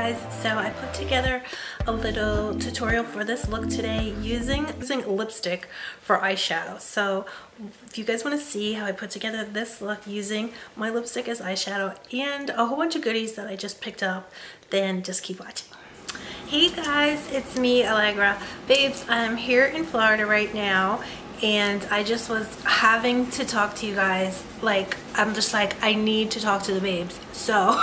guys, so I put together a little tutorial for this look today using lipstick for eyeshadow. So if you guys want to see how I put together this look using my lipstick as eyeshadow and a whole bunch of goodies that I just picked up, then just keep watching. Hey guys, it's me, Alegra. Babes, I'm here in Florida right now, and I just was having to talk to you guys. Like, I'm just like, I need to talk to the babes. So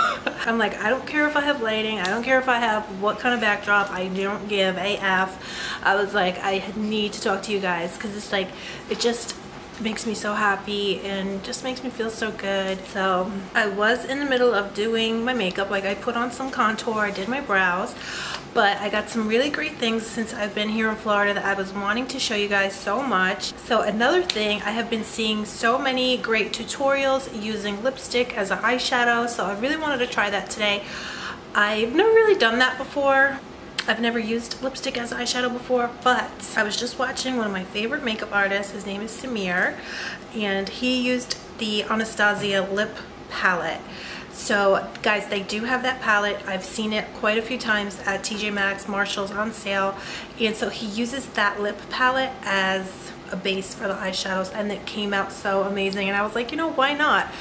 I'm like, I don't care if I have lighting, I don't care if I have what kind of backdrop, I don't give AF. I was like, I need to talk to you guys because it's like, it just makes me so happy and just makes me feel so good. So I was in the middle of doing my makeup. Like, I put on some contour, I did my brows, but I got some really great things since I've been here in Florida that I was wanting to show you guys so much. So another thing, I have been seeing so many great tutorials using lipstick as an eyeshadow, so I really wanted to try that today. I've never really done that before. I've never used lipstick as eyeshadow before, but I was just watching one of my favorite makeup artists. His name is MOrE, and he used the Anastasia lip palette. So guys, they do have that palette. I've seen it quite a few times at TJ Maxx, Marshall's on sale, and so he uses that lip palette as a base for the eyeshadows, and it came out so amazing. And I was like, you know, why not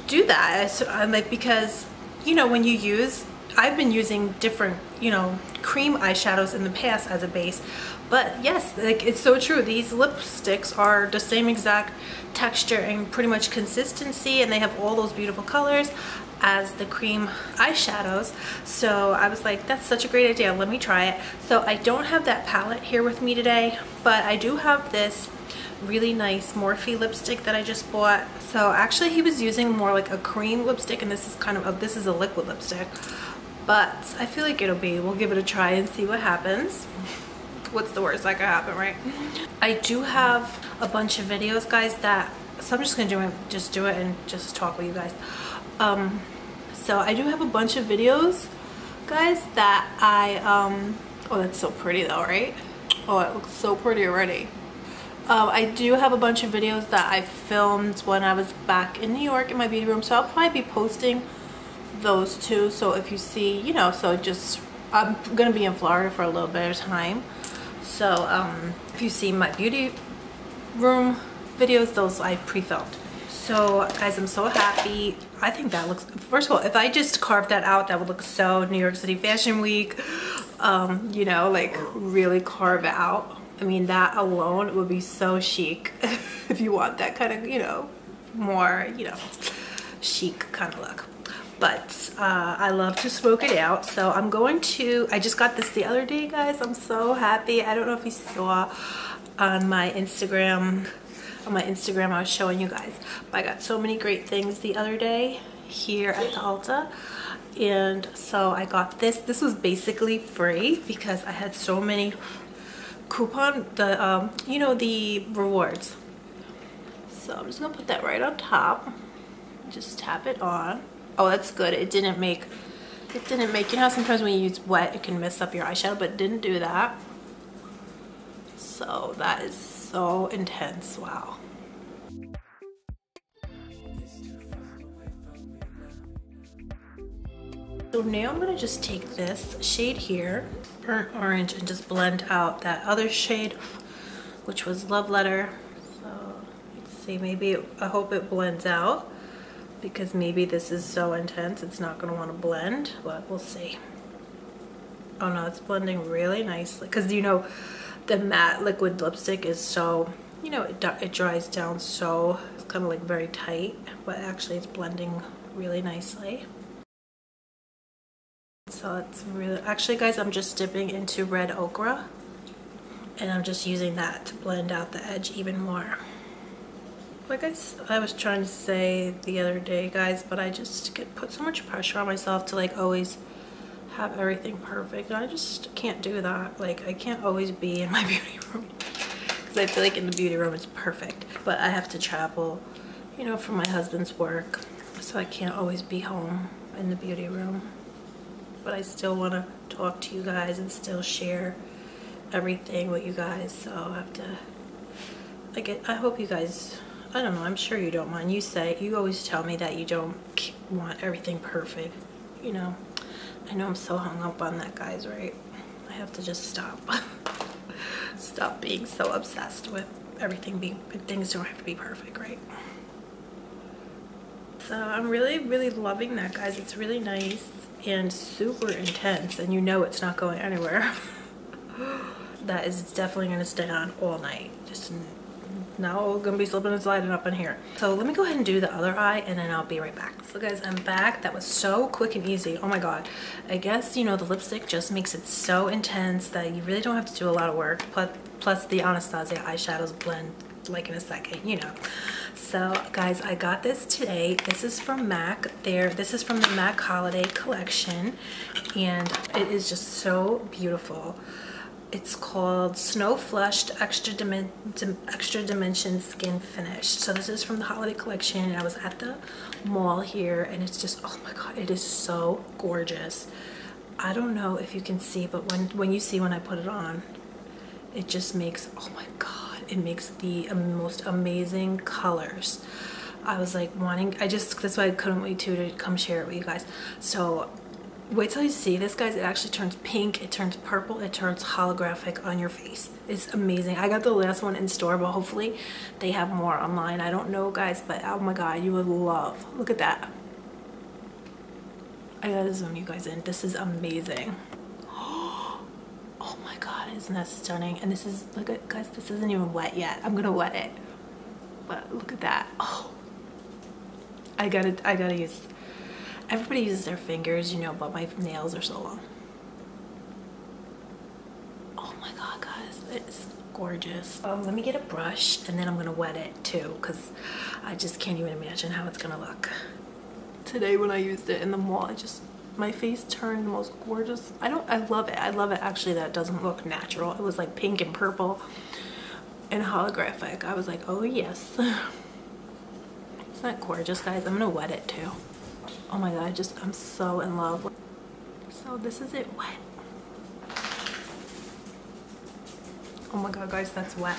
do that? So I'm like, because you know, when you use, I've been using different, you know, cream eyeshadows in the past as a base, but yes, like, it's so true. These lipsticks are the same exact texture and pretty much consistency, and they have all those beautiful colors as the cream eyeshadows. So I was like, that's such a great idea, let me try it. So I don't have that palette here with me today, but I do have this really nice Morphe lipstick that I just bought. So actually he was using more like a cream lipstick, and this is kind of this is a liquid lipstick, but I feel like we'll give it a try and see what happens. What's the worst that could happen, right? I do have a bunch of videos, guys, that, so I'm just gonna do it and just talk with you guys. So I do have a bunch of videos, guys, that I oh, that's so pretty though, right? Oh, it looks so pretty already. I do have a bunch of videos that I filmed when I was back in New York in my beauty room, so I'll probably be posting those too. So if you see, you know, so just, I'm gonna be in Florida for a little bit of time, so if you see my beauty room videos, those I pre-filmed. So guys, I'm so happy. I think that looks, first of all, if I just carved that out, that would look so New York City Fashion Week, you know, like really carve out. I mean, that alone would be so chic if you want that kind of, you know, more, you know, chic kind of look. But I love to smoke it out, so I'm going to, I just got this the other day, guys. I'm so happy. I don't know if you saw on my Instagram, I was showing you guys, but I got so many great things the other day here at the Ulta, and so I got this. This was basically free because I had so many coupon, you know, the rewards. So I'm just gonna put that right on top, just tap it on. Oh, that's good. It didn't make, you know how sometimes when you use wet it can mess up your eyeshadow, but it didn't do that. So that is so intense. Wow. So now I'm gonna just take this shade here, Burnt Orange, and just blend out that other shade, which was Love Letter. So let's see, maybe, I hope it blends out, because maybe this is so intense it's not gonna want to blend, but we'll see. Oh no, it's blending really nicely, because you know the matte liquid lipstick is so, you know, it dries down, so it's kind of like very tight, but actually it's blending really nicely. So it's really, actually guys, I'm just dipping into red ochre, and I'm just using that to blend out the edge even more. Like I was trying to say the other day, guys, but I just put so much pressure on myself to like always have everything perfect, and I just can't do that. Like, I can't always be in my beauty room because I feel like in the beauty room it's perfect, but I have to travel, you know, for my husband's work, so I can't always be home in the beauty room. But I still want to talk to you guys and still share everything with you guys, so I have to, I hope you guys, I don't know, I'm sure you don't mind. You always tell me that you don't want everything perfect, you know. I know I'm so hung up on that, guys, right? I have to just stop. Stop being so obsessed with everything being, things don't have to be perfect, right? So I'm really, really loving that, guys. It's really nice and super intense, and you know it's not going anywhere. That is definitely going to stay on all night. Just now gonna be slipping and sliding up in here. So let me go ahead and do the other eye, and then I'll be right back. So guys, I'm back. That was so quick and easy. Oh my god. I guess, you know, the lipstick just makes it so intense that you really don't have to do a lot of work. Plus the Anastasia eyeshadows blend like in a second, you know. So guys, I got this today. This is from MAC. This is from the MAC holiday collection, and it is just so beautiful. It's called SNOWFLUSHED Extra Dimension Skin Finish. So this is from the holiday collection, and I was at the mall here, and it's just, oh my god, it is so gorgeous. I don't know if you can see, but when you see when I put it on, it just makes, oh my god, it makes the most amazing colors. I was like that's why I couldn't wait to come share it with you guys. So wait till you see this, guys. It actually turns pink, it turns purple, it turns holographic on your face. It's amazing. I got the last one in store, but hopefully they have more online. I don't know, guys, but oh my god, you would love. Look at that. I gotta zoom you guys in. This is amazing. Oh my god, isn't that stunning? And this is, look at, guys, this isn't even wet yet. I'm gonna wet it, but look at that. Oh, I gotta use, everybody uses their fingers, you know, but my nails are so long. Oh my god, guys, it's gorgeous. Let me get a brush, and then I'm gonna wet it too, because I just can't even imagine how it's gonna look. Today when I used it in the mall, my face turned the most gorgeous. I love it. I love it actually that it doesn't look natural. It was like pink and purple and holographic. I was like, oh yes. Isn't that gorgeous, guys? I'm gonna wet it too. Oh my god, I'm so in love. So this is it wet. Oh my god, guys, that's wet.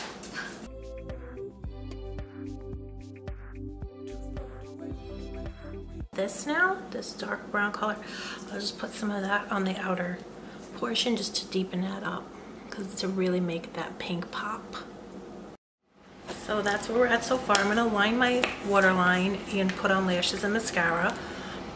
This dark brown color, I'll just put some of that on the outer portion just to deepen that up, because to really make that pink pop. So that's where we're at so far. I'm gonna line my waterline and put on lashes and mascara.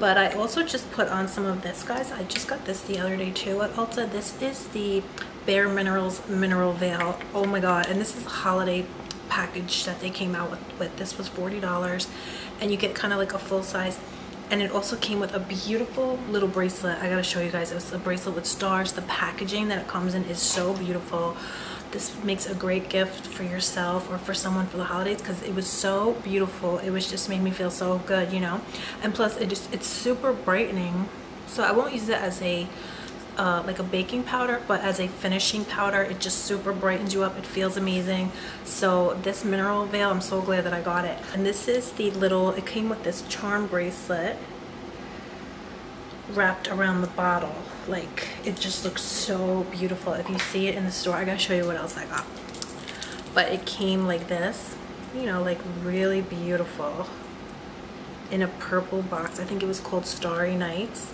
But I also just put on some of this, guys. I just got this the other day too at Ulta. This is the Bare Minerals Mineral Veil. Oh my god, and this is a holiday package that they came out with. This was $40, and you get kind of like a full size. And it also came with a beautiful little bracelet. I gotta show you guys. It's a bracelet with stars. The packaging that it comes in is so beautiful. This makes a great gift for yourself or for someone for the holidays, because it was so beautiful. It was just made me feel so good, you know. And plus it's super brightening. So I won't use it as a like a baking powder, but as a finishing powder, it just super brightens you up. It feels amazing. So this mineral veil, I'm so glad that I got it. And this is the little, it came with this charm bracelet wrapped around the bottle. Like, it just looks so beautiful. If you see it in the store, I gotta show you what else I got. But it came like this, you know, like really beautiful in a purple box. I think it was called Starry Nights.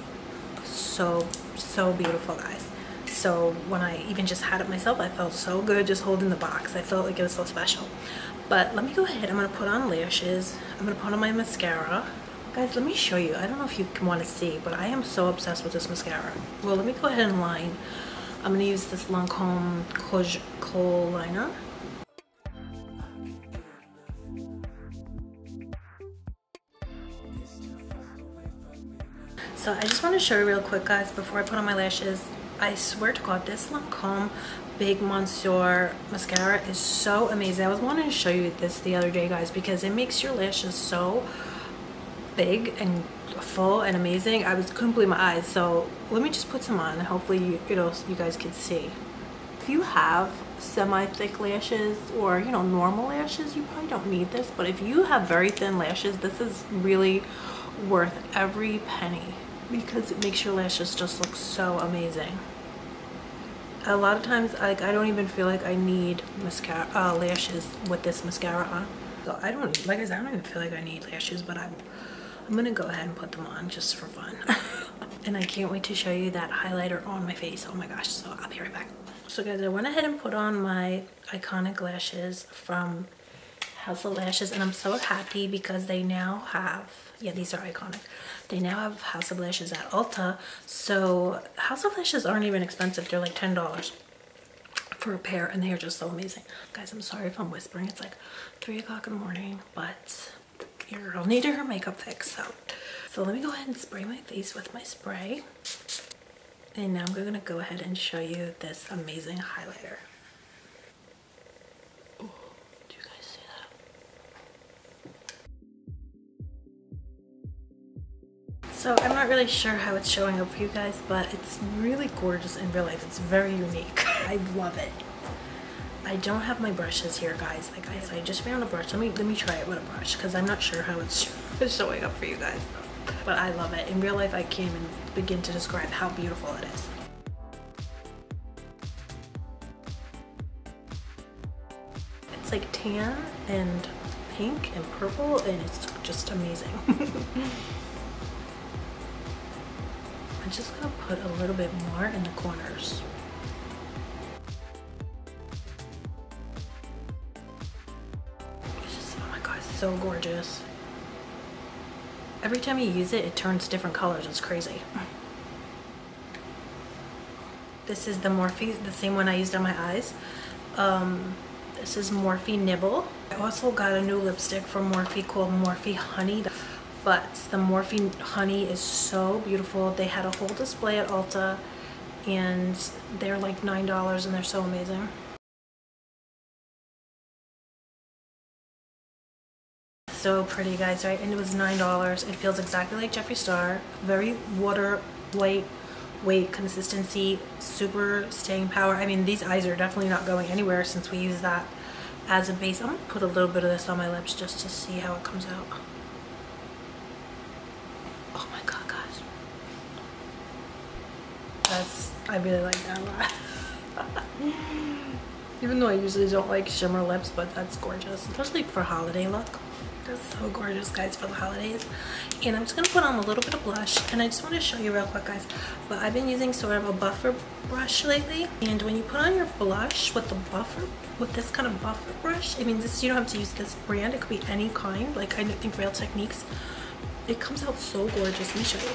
So beautiful, guys. So when I even just had it myself, I felt so good just holding the box. I felt like it was so special. But let me go ahead. I'm gonna put on lashes. I'm gonna put on my mascara. Guys, let me show you. I don't know if you can want to see, but I am so obsessed with this mascara. Well, let me go ahead and line. I'm gonna use this Lancome Kohl liner. So I just want to show you real quick, guys, before I put on my lashes. I swear to God, this Lancome Big Monsieur mascara is so amazing. I was wanting to show you this the other day, guys, because it makes your lashes so big and full and amazing. I couldn't believe my eyes. So let me just put some on, and hopefully you guys can see. If you have semi-thick lashes or, you know, normal lashes, you probably don't need this. But if you have very thin lashes, this is really worth every penny, because it makes your lashes just look so amazing. A lot of times, like, I don't even feel like I need mascara lashes with this mascara on. So I don't, like I said, I don't even feel like I need lashes, but I'm gonna go ahead and put them on just for fun. and I can't wait to show you that highlighter on my face. Oh my gosh, so I'll be right back. So guys, I went ahead and put on my iconic lashes from House of Lashes, and I'm so happy because they now have, yeah, these are iconic. They now have House of Lashes at Ulta. So House of Lashes aren't even expensive. They're like $10 for a pair, and they are just so amazing. Guys, I'm sorry if I'm whispering. It's like 3 o'clock in the morning, but your girl needed her makeup fix. So let me go ahead and spray my face with my spray. And now I'm gonna go ahead and show you this amazing highlighter. Oh, do you guys see that? So I'm not really sure how it's showing up for you guys, but it's really gorgeous in real life. It's very unique. I love it. I don't have my brushes here, guys. Like I just found a brush. Let me try it with a brush because I'm not sure how it's showing up for you guys. But I love it. In real life, I can't even begin to describe how beautiful it is. It's like tan and pink and purple, and it's just amazing. I'm just gonna put a little bit more in the corners. It's just, oh my god, it's so gorgeous. Every time you use it, it turns different colors. It's crazy. This is the Morphe, the same one I used on my eyes. This is Morphe Nibble. I also got a new lipstick from Morphe called Morphe Honey. But the Morphe Honey is so beautiful. They had a whole display at Ulta, and they're like $9, and they're so amazing. So pretty, guys, right? And it was $9. It feels exactly like Jeffree Star. Very water white weight consistency, super staying power. I mean, these eyes are definitely not going anywhere since we use that as a base. I'm gonna put a little bit of this on my lips just to see how it comes out. Oh my god, guys, I really like that a lot. Even though I usually don't like shimmer lips, but that's gorgeous, especially for holiday look. That's so gorgeous, guys, for the holidays. And I'm just gonna put on a little bit of blush, and I just want to show you real quick, guys, but I've been using sort of a buffer brush lately. And when you put on your blush with the buffer, with this kind of buffer brush, I mean, this, you don't have to use this brand, it could be any kind. Like, I think Real Techniques, it comes out so gorgeous. Let me show you.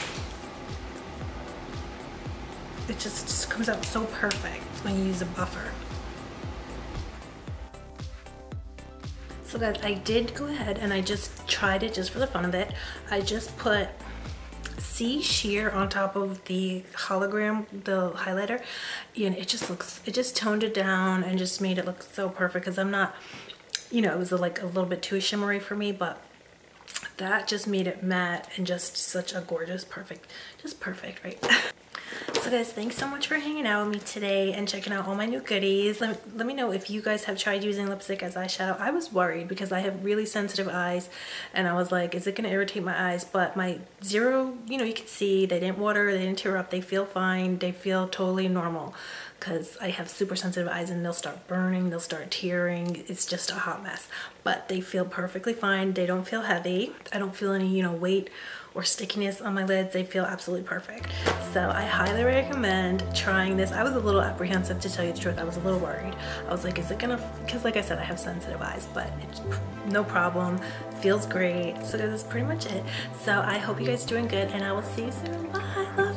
It just comes out so perfect when you use a buffer. So guys, I did go ahead and I just tried it just for the fun of it. I just put C Sheer on top of the hologram, the highlighter, and it just toned it down and just made it look so perfect, because I'm not, you know, it was like a little bit too shimmery for me, but that just made it matte and just such a gorgeous, perfect, just perfect, right? So guys, thanks so much for hanging out with me today and checking out all my new goodies. Let me know if you guys have tried using lipstick as eyeshadow. I was worried because I have really sensitive eyes, and I was like, is it going to irritate my eyes? But my zero, you know, you can see they didn't water, they didn't tear up, they feel fine, they feel totally normal, because I have super sensitive eyes and they'll start burning, they'll start tearing. It's just a hot mess. But they feel perfectly fine. They don't feel heavy. I don't feel any, you know, weight or stickiness on my lids. They feel absolutely perfect. So I highly recommend trying this. I was a little apprehensive, to tell you the truth. I was a little worried. I was like, is it gonna, because like I said, I have sensitive eyes, but it's no problem. Feels great. So that's pretty much it. So I hope you guys are doing good, and I will see you soon. Bye. Love